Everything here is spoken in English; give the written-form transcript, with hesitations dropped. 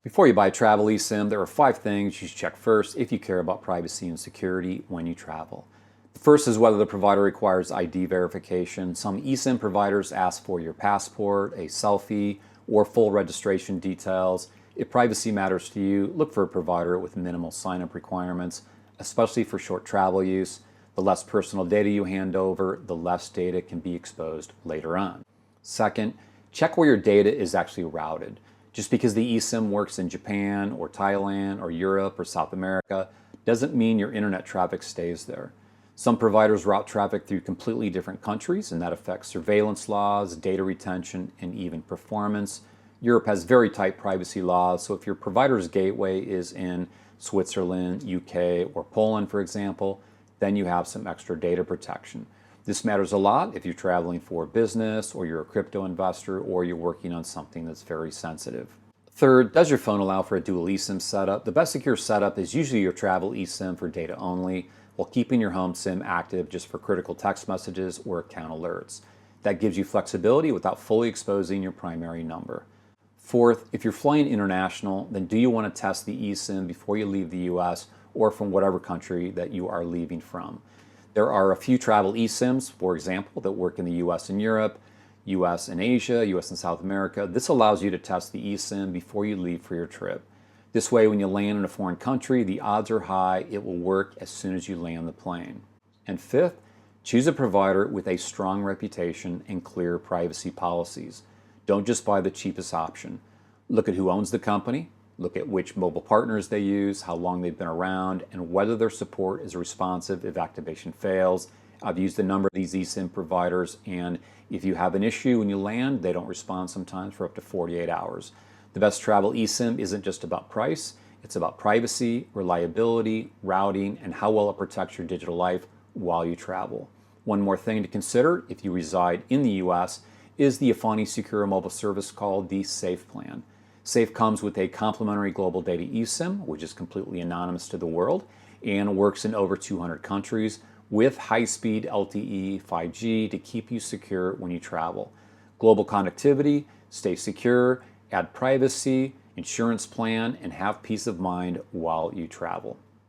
Before you buy a travel eSIM, there are 5 things you should check first if you care about privacy and security when you travel. The first is whether the provider requires ID verification. Some eSIM providers ask for your passport, a selfie, or full registration details. If privacy matters to you, look for a provider with minimal sign-up requirements, especially for short travel use. The less personal data you hand over, the less data can be exposed later on. Second, check where your data is actually routed. Just because the eSIM works in Japan or Thailand or Europe or South America doesn't mean your internet traffic stays there. Some providers route traffic through completely different countries, and that affects surveillance laws, data retention, and even performance. Europe has very tight privacy laws, so if your provider's gateway is in Switzerland, UK, or Poland, for example, then you have some extra data protection. This matters a lot if you're traveling for business, or you're a crypto investor, or you're working on something that's very sensitive. Third, does your phone allow for a dual eSIM setup? The best secure setup is usually your travel eSIM for data only, while keeping your home SIM active just for critical text messages or account alerts. That gives you flexibility without fully exposing your primary number. Fourth, if you're flying international, then do you want to test the eSIM before you leave the US or from whatever country that you are leaving from? There are a few travel eSIMs, for example, that work in the US and Europe, US and Asia, US and South America. This allows you to test the eSIM before you leave for your trip. This way, when you land in a foreign country, the odds are high it will work as soon as you land the plane. And fifth, choose a provider with a strong reputation and clear privacy policies. Don't just buy the cheapest option. Look at who owns the company, look at which mobile partners they use, how long they've been around, and whether their support is responsive if activation fails. I've used a number of these eSIM providers, and if you have an issue when you land, they don't respond sometimes for up to 48 hours. The best travel eSIM isn't just about price, it's about privacy, reliability, routing, and how well it protects your digital life while you travel. One more thing to consider if you reside in the US is the efani secure mobile service called the SAFE plan. SAFE comes with a complimentary global data eSIM, which is completely anonymous to the world and works in over 200 countries with high-speed LTE 5G to keep you secure when you travel. Global connectivity, stay secure, add privacy, insurance plan, and have peace of mind while you travel.